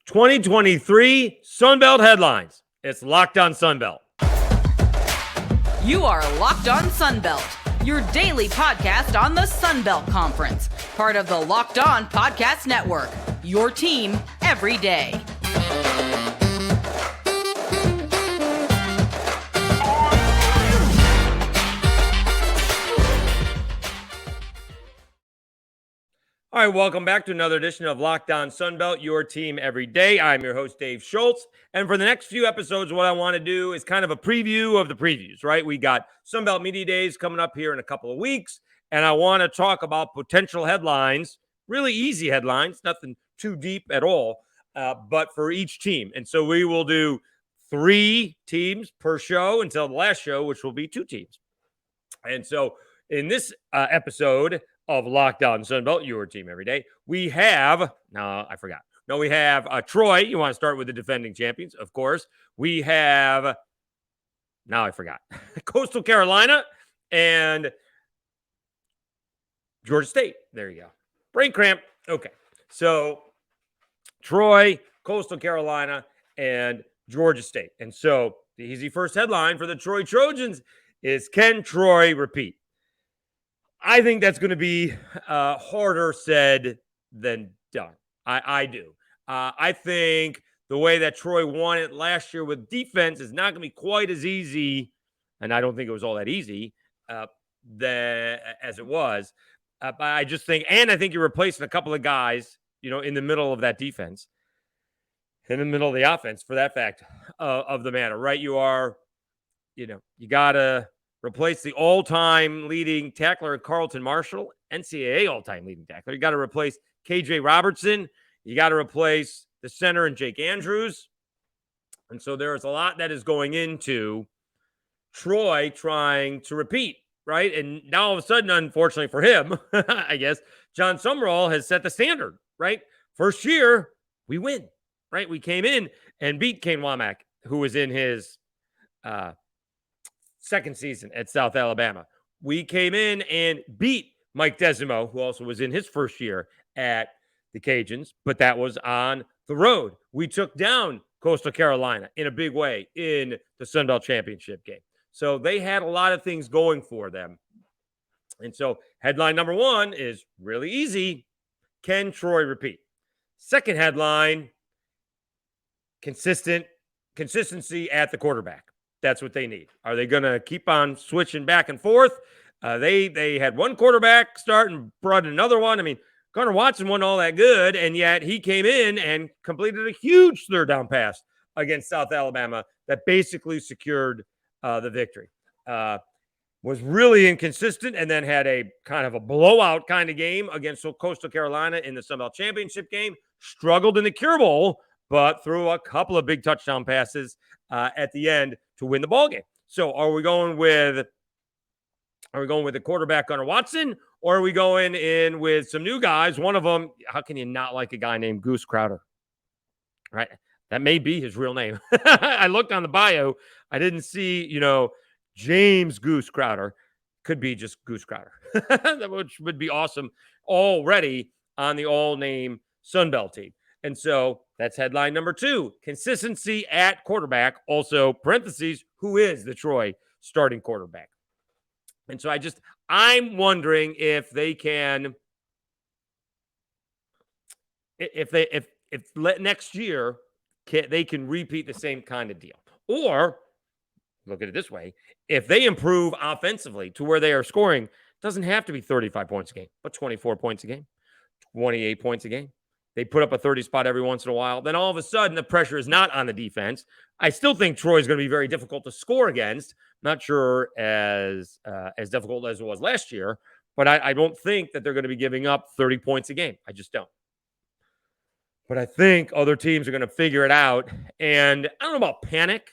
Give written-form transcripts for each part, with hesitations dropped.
2023 Sunbelt headlines. It's Locked On Sunbelt. You are Locked On Sunbelt, your daily podcast on the Sunbelt Conference, part of the Locked On Podcast Network, your team every day. All right, welcome back to another edition of Locked On Sunbelt, your team every day. I'm your host, Dave Schultz. And for the next few episodes, what I want to do is kind of a preview of the previews, right? We got Sunbelt Media Days coming up here in a couple of weeks. And I want to talk about potential headlines, really easy headlines, nothing too deep at all, but for each team. And so we will do 3 teams per show until the last show, which will be 2 teams. And so in this episode of Locked On Sunbelt, your team every day, we have, we have Troy. You want to start with the defending champions, of course. We have, Coastal Carolina and Georgia State. There you go. Brain cramp. Okay. So Troy, Coastal Carolina, and Georgia State. And so the easy first headline for the Troy Trojans is, can Troy repeat? I think that's going to be harder said than done. I do. I think the way that Troy won it last year with defense is not going to be quite as easy, and I don't think it was all that easy as it was. But I just think, and I think you're replacing a couple of guys, in the middle of that defense, in the middle of the offense, for that fact of the matter, right? You are, you got to replace the all-time leading tackler, Carlton Marshall, NCAA all-time leading tackler. You got to replace KJ Robertson. You got to replace the center and Jake Andrews. And so there is a lot that is going into Troy trying to repeat, right? And now all of a sudden, unfortunately for him, I guess, John Summerall has set the standard, right? First year, we win, right? We came in and beat Kane Womack, who was in his second season at South Alabama. We came in and beat Mike Desimo, who also was in his first year at the Cajuns, but that was on the road. We took down Coastal Carolina in a big way in the Sun Belt Championship game. So they had a lot of things going for them. And so headline number 1 is really easy. Can Troy repeat? Second headline, consistency at the quarterback. That's what they need. Are they going to keep on switching back and forth? They had one quarterback start and brought another one. I mean, Gunnar Watson wasn't all that good, and yet he came in and completed a huge third down pass against South Alabama that basically secured the victory. Was really inconsistent, and then had a kind of a blowout kind of game against Coastal Carolina in the Sun Belt Championship game. Struggled in the Cure Bowl, but threw a couple of big touchdown passes at the end to win the ballgame. So are we going with the quarterback Gunnar Watson, or are we going in with some new guys? One of them, how can you not like a guy named Goose Crowder? Right? That may be his real name. I looked on the bio. I didn't see, James Goose Crowder. Could be just Goose Crowder, which would be awesome already on the all-name Sunbelt team. And so that's headline number 2, consistency at quarterback. Also, parentheses, who is the Troy starting quarterback? And so I'm wondering if they can, if next year they can repeat the same kind of deal. Or look at it this way: if they improve offensively to where they are scoring, it doesn't have to be 35 points a game, but 24 points a game, 28 points a game. They put up a 30 spot every once in a while. Then all of a sudden, the pressure is not on the defense. I still think Troy is going to be very difficult to score against. Not sure as difficult as it was last year, but I don't think that they're going to be giving up 30 points a game. I just don't. But I think other teams are going to figure it out. And I don't know about panic.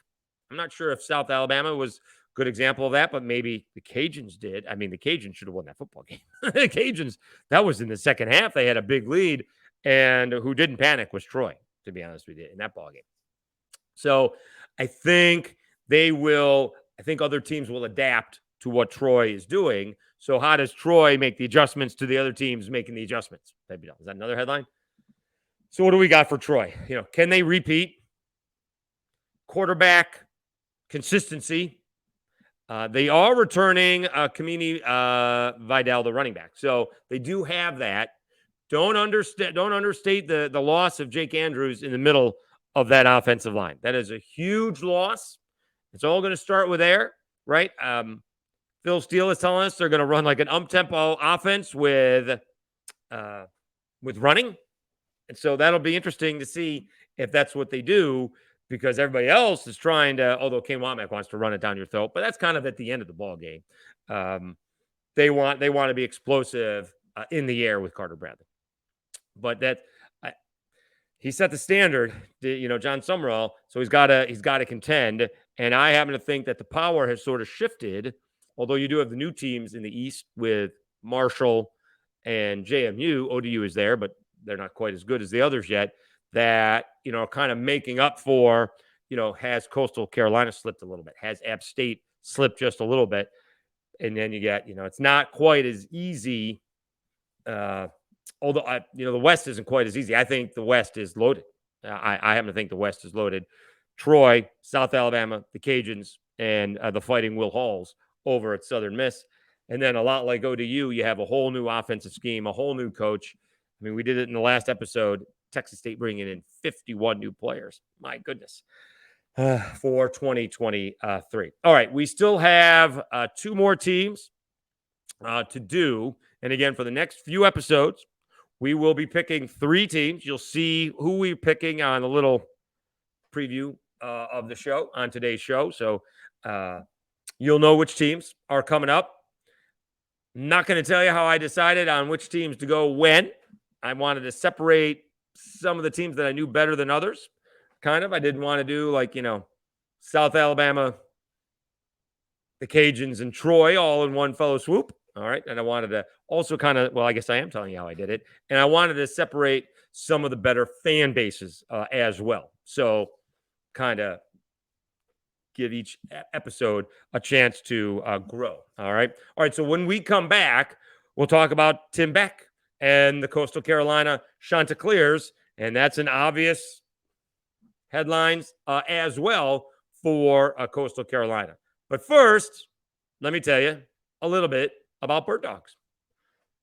I'm not sure if South Alabama was a good example of that, but maybe the Cajuns did. I mean, the Cajuns should have won that football game. The Cajuns, that was in the second half. They had a big lead. And who didn't panic was Troy, to be honest with you, in that ballgame. So I think other teams will adapt to what Troy is doing. So how does Troy make the adjustments to the other teams making the adjustments? Is that another headline? So what do we got for Troy? Can they repeat? Quarterback consistency. They are returning Kamini Vidal, the running back. So they do have that. Don't understate the loss of Jake Andrews in the middle of that offensive line. That is a huge loss. It's all going to start with air, right? Phil Steele is telling us they're going to run like an up-tempo offense with running. And so that'll be interesting to see if that's what they do, because everybody else is trying to, although Kane Womack wants to run it down your throat, but that's kind of at the end of the ball game. They want to be explosive in the air with Carter Bradley. But he set the standard, John Summerall, so he's got to contend. And I happen to think that the power has sort of shifted, although you do have the new teams in the East with Marshall and JMU. ODU is there, but they're not quite as good as the others yet, that, are kind of making up for, has Coastal Carolina slipped a little bit? Has App State slipped just a little bit? And then you get, it's not quite as easy. Although, the West isn't quite as easy. I think the West is loaded. I happen to think the West is loaded. Troy, South Alabama, the Cajuns, and the Fighting Will Halls over at Southern Miss. And then a lot like ODU, you have a whole new offensive scheme, a whole new coach. I mean, we did it in the last episode. Texas State bringing in 51 new players. My goodness. For 2023. All right, we still have 2 more teams to do. And again, for the next few episodes, we will be picking 3 teams. You'll see who we're picking on a little preview of the show on today's show. So you'll know which teams are coming up. I'm not going to tell you how I decided on which teams to go when. I wanted to separate some of the teams that I knew better than others. Kind of. I didn't want to do South Alabama, the Cajuns, and Troy all in one fellow swoop. All right. And I wanted to also I guess I am telling you how I did it. And I wanted to separate some of the better fan bases as well. So kind of give each episode a chance to grow. All right. All right. So when we come back, we'll talk about Tim Beck and the Coastal Carolina Chanticleers. And that's an obvious headlines as well for Coastal Carolina. But first, let me tell you a little bit about Bird Dogs.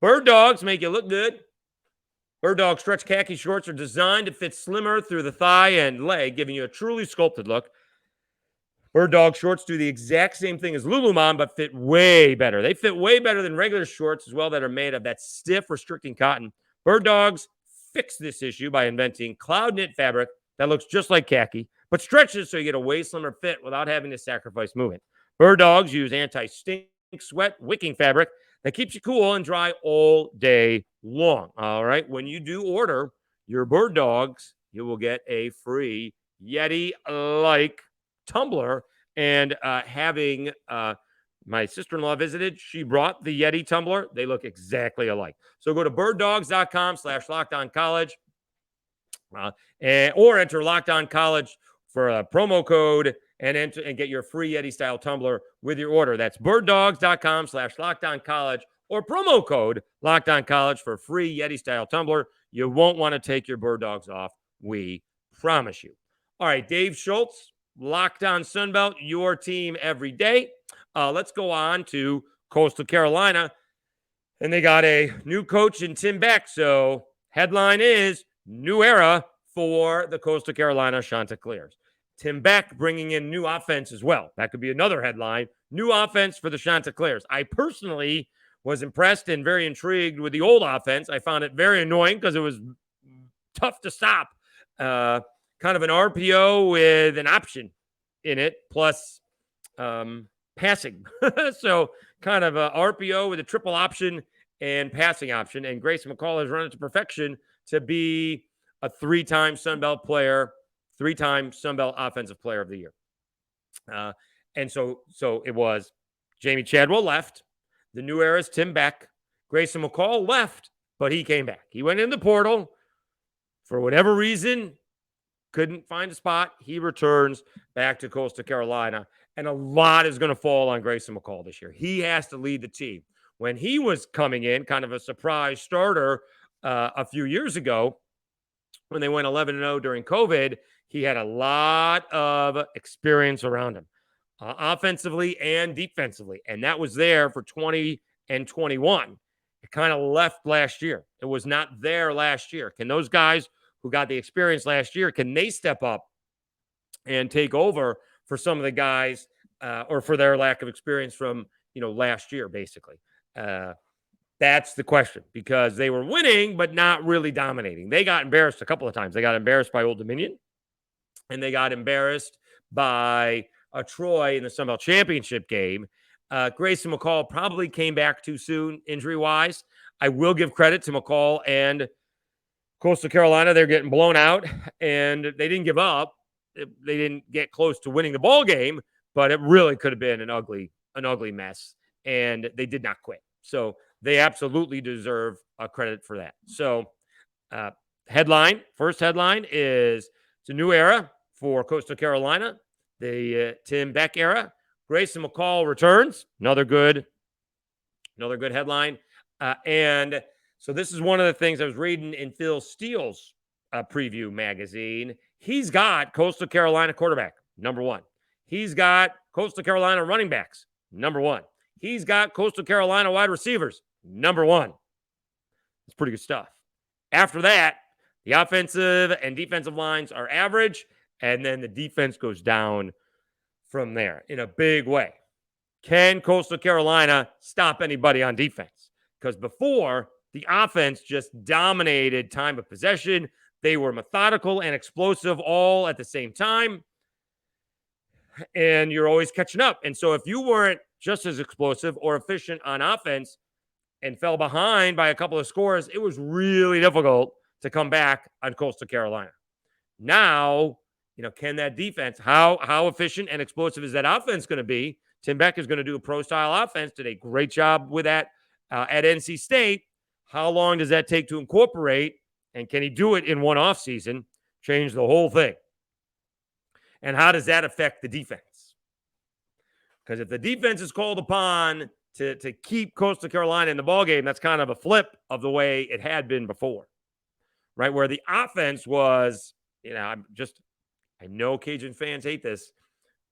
Bird Dogs make you look good. Bird Dog stretch khaki shorts are designed to fit slimmer through the thigh and leg, giving you a truly sculpted look. Bird Dog shorts do the exact same thing as Lululemon, but fit way better. They fit way better than regular shorts as well that are made of that stiff, restricting cotton. Bird Dogs fix this issue by inventing cloud knit fabric that looks just like khaki, but stretches so you get a way slimmer fit without having to sacrifice movement. Bird Dogs use anti-stink, sweat, wicking fabric that keeps you cool and dry all day long. All right. When you do order your Bird Dogs, you will get a free Yeti-like tumbler. And having my sister-in-law visited, she brought the Yeti tumbler. They look exactly alike. So go to birddogs.com/LockedOnCollege or enter LockedOnCollege for a promo code and get your free Yeti-style tumbler with your order. That's birddogs.com/LockedOnCollege or promo code LockedOnCollege for a free Yeti-style tumbler. You won't want to take your Bird Dogs off. We promise you. All right, Dave Schultz, Locked On Sunbelt, your team every day. Let's go on to Coastal Carolina. And they got a new coach in Tim Beck. So headline is new era for the Coastal Carolina Chanticleers. Tim Beck bringing in new offense as well. That could be another headline. New offense for the Chanticleers. I personally was impressed and very intrigued with the old offense. I found it very annoying because it was tough to stop. Kind of an RPO with an option in it, plus passing. So kind of a RPO with a triple option and passing option. And Grayson McCall has run it to perfection to be a 3-time Sun Belt player, 3-time Sun Belt Offensive Player of the Year. And so it was Jamie Chadwell left. The new era's Tim Beck. Grayson McCall left, but he came back. He went in the portal for whatever reason, couldn't find a spot. He returns back to Coastal Carolina, and a lot is going to fall on Grayson McCall this year. He has to lead the team. When he was coming in, kind of a surprise starter a few years ago, when they went 11-0 during COVID, he had a lot of experience around him, offensively and defensively. And that was there for 20 and 21. It kind of left last year. It was not there last year. Can those guys who got the experience last year, can they step up and take over for some of the guys or for their lack of experience from, last year, basically? That's the question, because they were winning, but not really dominating. They got embarrassed a couple of times. They got embarrassed by Old Dominion, and they got embarrassed by Troy in the Sun Belt Championship game. Grayson McCall probably came back too soon injury-wise. I will give credit to McCall and Coastal Carolina. They're getting blown out, and they didn't give up. They didn't get close to winning the ball game, but it really could have been an ugly mess, and they did not quit. So they absolutely deserve credit for that. So first headline is it's a new era for Coastal Carolina, the Tim Beck era. Grayson McCall returns, another good headline. And so this is one of the things I was reading in Phil Steele's preview magazine. He's got Coastal Carolina quarterback, number one. He's got Coastal Carolina running backs, number one. He's got Coastal Carolina wide receivers, number one. It's pretty good stuff. After that, the offensive and defensive lines are average, and then the defense goes down from there in a big way. Can Coastal Carolina stop anybody on defense? Because before, the offense just dominated time of possession. They were methodical and explosive all at the same time, and you're always catching up. And so if you weren't just as explosive or efficient on offense and fell behind by a couple of scores, it was really difficult to come back on Coastal Carolina. Now, can that defense, how efficient and explosive is that offense going to be? Tim Beck is going to do a pro-style offense. Did a great job with that at NC State. How long does that take to incorporate? And can he do it in one offseason, change the whole thing? And how does that affect the defense? Because if the defense is called upon to keep Coastal Carolina in the ballgame, that's kind of a flip of the way it had been before, right? Where the offense was, I know Cajun fans hate this,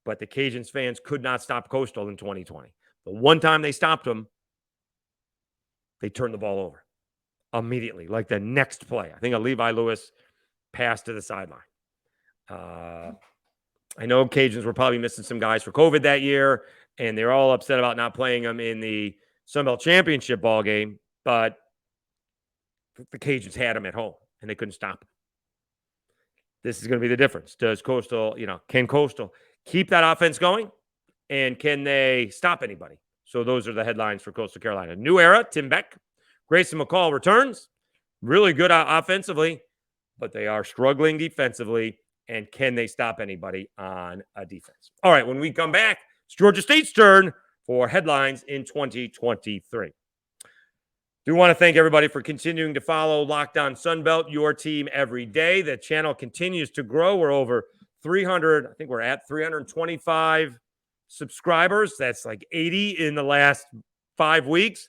but the Cajuns fans could not stop Coastal in 2020. The one time they stopped them, they turned the ball over immediately, like the next play. I think a Levi Lewis pass to the sideline. I know Cajuns were probably missing some guys for COVID that year, and they're all upset about not playing them in the Sun Belt Championship ball game, but the Cajuns had them at home, and they couldn't stop them. This is going to be the difference. Does Coastal, can Coastal keep that offense going, and can they stop anybody? So those are the headlines for Coastal Carolina. New era, Tim Beck. Grayson McCall returns. Really good offensively, but they are struggling defensively. And can they stop anybody on a defense? All right, when we come back, it's Georgia State's turn for headlines in 2023. Do want to thank everybody for continuing to follow Locked On Sunbelt, your team every day. The channel continues to grow. We're over 300. I think we're at 325 subscribers. That's like 80 in the last 5 weeks.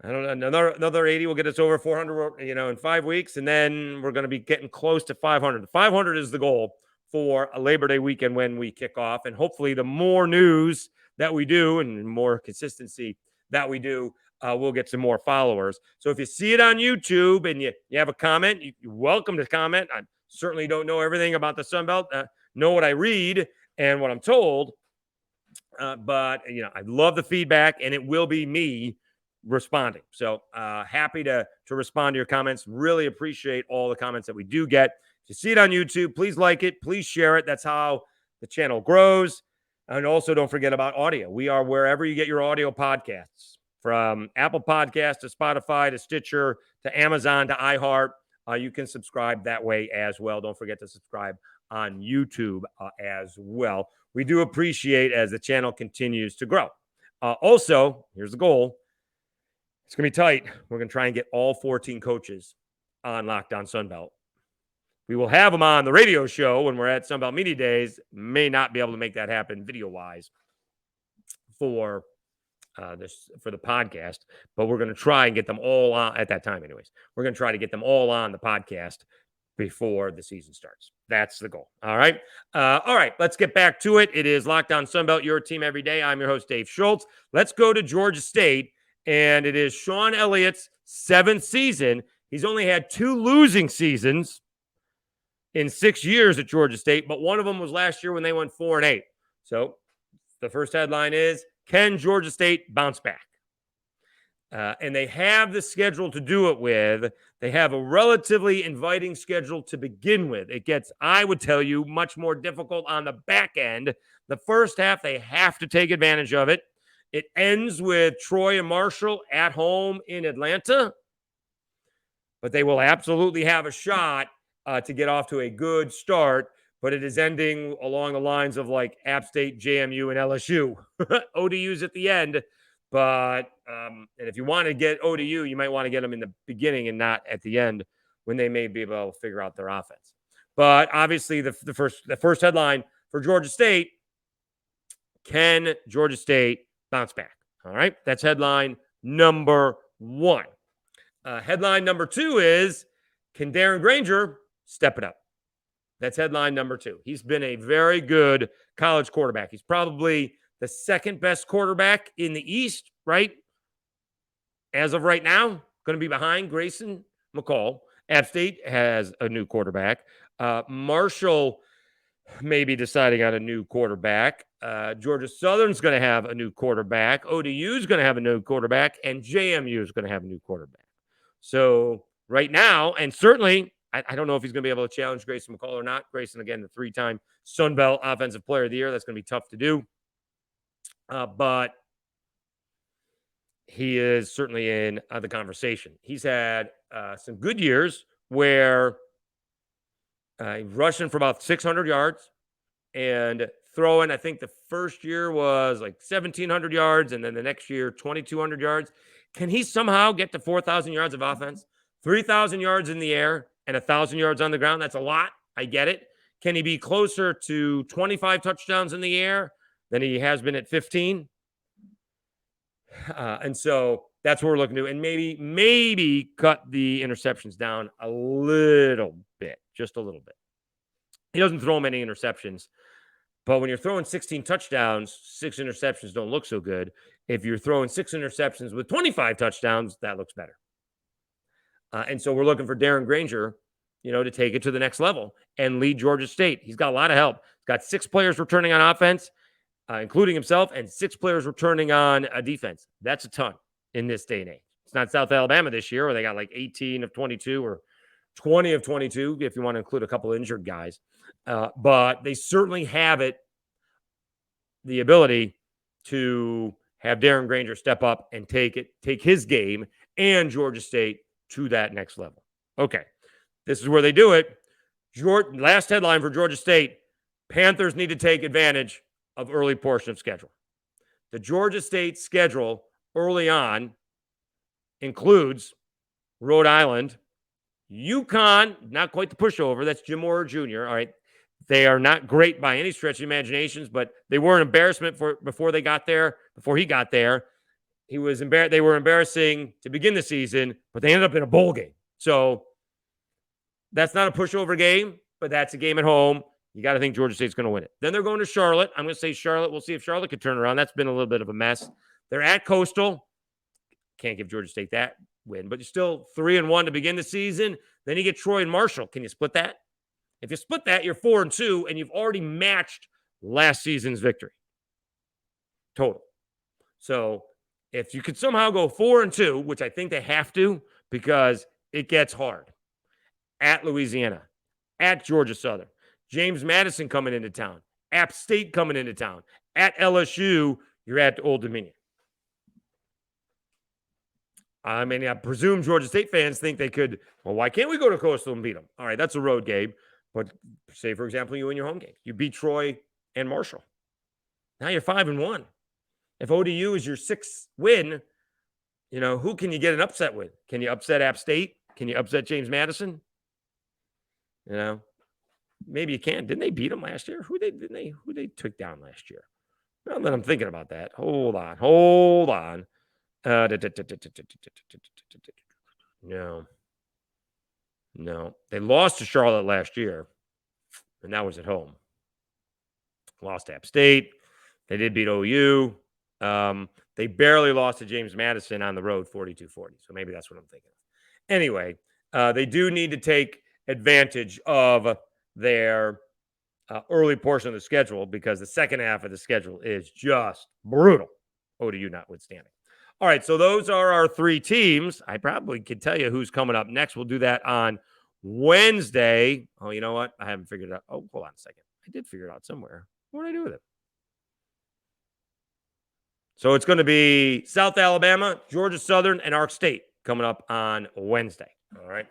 I don't know, another 80 will get us over 400, in 5 weeks. And then we're going to be getting close to 500. 500 is the goal for a Labor Day weekend when we kick off. And hopefully the more news that we do and more consistency that we do, we'll get some more followers. So if you see it on YouTube and you have a comment, you're welcome to comment. I certainly don't know everything about the Sun Belt, know what I read and what I'm told. But I love the feedback, and it will be me responding. So happy to respond to your comments. Really appreciate all the comments that we do get. If you see it on YouTube, please like it. Please share it. That's how the channel grows. And also don't forget about audio. We are wherever you get your audio podcasts, from Apple Podcasts to Spotify to Stitcher to Amazon to iHeart. You can subscribe that way as well. Don't forget to subscribe on YouTube as well. We do appreciate as the channel continues to grow. Also, here's the goal. It's going to be tight. We're going to try and get all 14 coaches on Locked On Sunbelt. We will have them on the radio show when we're at Sunbelt Media Days. May not be able to make that happen video-wise for this for the podcast, but we're going to try and get them all on at that time. Anyways, we're going to try to get them all on the podcast before the season starts. That's the goal. All right. All right. Let's get back to it. It is Locked On Sunbelt, your team every day. I'm your host, Dave Schultz. Let's go to Georgia State, and it is Sean Elliott's 7th season. He's only had 2 losing seasons in 6 years at Georgia State, but one of them was last year when they went 4-8. So the first headline is, can Georgia State bounce back? And they have the schedule to do it with. They have a relatively inviting schedule to begin with. It gets, I would tell you, much more difficult on the back end. The first half, they have to take advantage of it. It ends with Troy and Marshall at home in Atlanta. But they will absolutely have a shot to get off to a good start. But it is ending along the lines of like App State, JMU, and LSU. ODU's at the end. But and if you want to get ODU, you might want to get them in the beginning and not at the end when they may be able to figure out their offense. But obviously, the first headline for Georgia State, can Georgia State bounce back? All right, that's headline number 1. Headline number 2 is, can Darren Granger step it up? That's headline number 2. He's been a very good college quarterback. He's probably the second best quarterback in the East, right? As of right now, going to be behind Grayson McCall. App State has a new quarterback. Marshall may be deciding on a new quarterback. Georgia Southern's going to have a new quarterback. ODU's going to have a new quarterback. And JMU is going to have a new quarterback. So right now, and certainly, I don't know if he's going to be able to challenge Grayson McCall or not. Grayson, again, the 3-time Sun Belt Offensive Player of the Year. That's going to be tough to do. But he is certainly in the conversation. He's had some good years where he's rushing for about 600 yards and throwing, I think the first year was like 1,700 yards, and then the next year, 2,200 yards. Can he somehow get to 4,000 yards of offense? 3,000 yards in the air and 1,000 yards on the ground? That's a lot. I get it. Can he be closer to 25 touchdowns in the air than he has been at 15? And so that's what we're looking to. And maybe cut the interceptions down a little bit, just a little bit. He doesn't throw many interceptions. But when you're throwing 16 touchdowns, 6 interceptions don't look so good. If you're throwing 6 interceptions with 25 touchdowns, that looks better. And so we're looking for Darren Granger, to take it to the next level and lead Georgia State. He's got a lot of help. He's got 6 players returning on offense, including himself, and 6 players returning on defense. That's a ton in this day and age. It's not South Alabama this year where they got like 18 of 22 or 20 of 22, if you want to include a couple of injured guys. But they certainly have the ability to have Darren Granger step up and take his game and Georgia State to that next level. Okay, this is where they do it. Last headline for Georgia State, Panthers need to take advantage of early portion of schedule. The Georgia State schedule early on includes Rhode Island, UConn, not quite the pushover. That's Jim Moore Jr. All right. They are not great by any stretch of imaginations, but they were an embarrassment before he got there. They were embarrassing to begin the season, but they ended up in a bowl game. So that's not a pushover game, but that's a game at home. You got to think Georgia State's going to win it. Then they're going to Charlotte. I'm going to say Charlotte. We'll see if Charlotte can turn around. That's been a little bit of a mess. They're at Coastal. Can't give Georgia State that win, but you're still 3-1 to begin the season. Then you get Troy and Marshall. Can you split that? If you split that, you're 4-2, and you've already matched last season's victory total. So if you could somehow go 4-2, which I think they have to because it gets hard, at Louisiana, at Georgia Southern, James Madison coming into town, App State coming into town, at LSU, you're at Old Dominion. I mean, I presume Georgia State fans think they could, well, why can't we go to Coastal and beat them? All right, that's a road game. But say, for example, you win your home game. You beat Troy and Marshall. Now you're 5-1. If ODU is your 6th win, who can you get an upset with? Can you upset App State? Can you upset James Madison? Maybe you can. Didn't they beat them last year? Who they took down last year? Now that I'm thinking about that, hold on. No. They lost to Charlotte last year, and that was at home. Lost to App State. They did beat OU. They barely lost to James Madison on the road, 42-40. So maybe that's what I'm thinking of. Anyway, they do need to take advantage of their early portion of the schedule because the second half of the schedule is just brutal, ODU notwithstanding. All right, so those are our three teams. I probably could tell you who's coming up next. We'll do that on Wednesday. Oh, you know what? I haven't figured it out. Oh, hold on a second. I did figure it out somewhere. What did I do with it? So it's going to be South Alabama, Georgia Southern, and Ark State coming up on Wednesday. All right.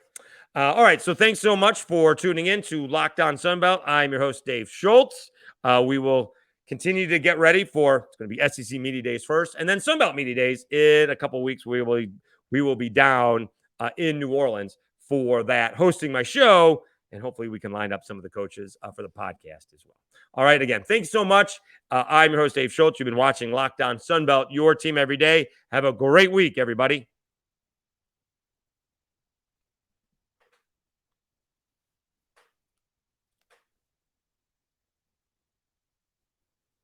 All right. So thanks so much for tuning in to Locked On Sunbelt. I'm your host, Dave Schultz. We will continue to get ready for it's going to be SEC Media Days first, and then Sunbelt Media Days in a couple of weeks. We will be down in New Orleans for that, hosting my show, and hopefully we can line up some of the coaches for the podcast as well. All right. Again, thanks so much. I'm your host, Dave Schultz. You've been watching Locked On Sunbelt, your team every day. Have a great week, everybody.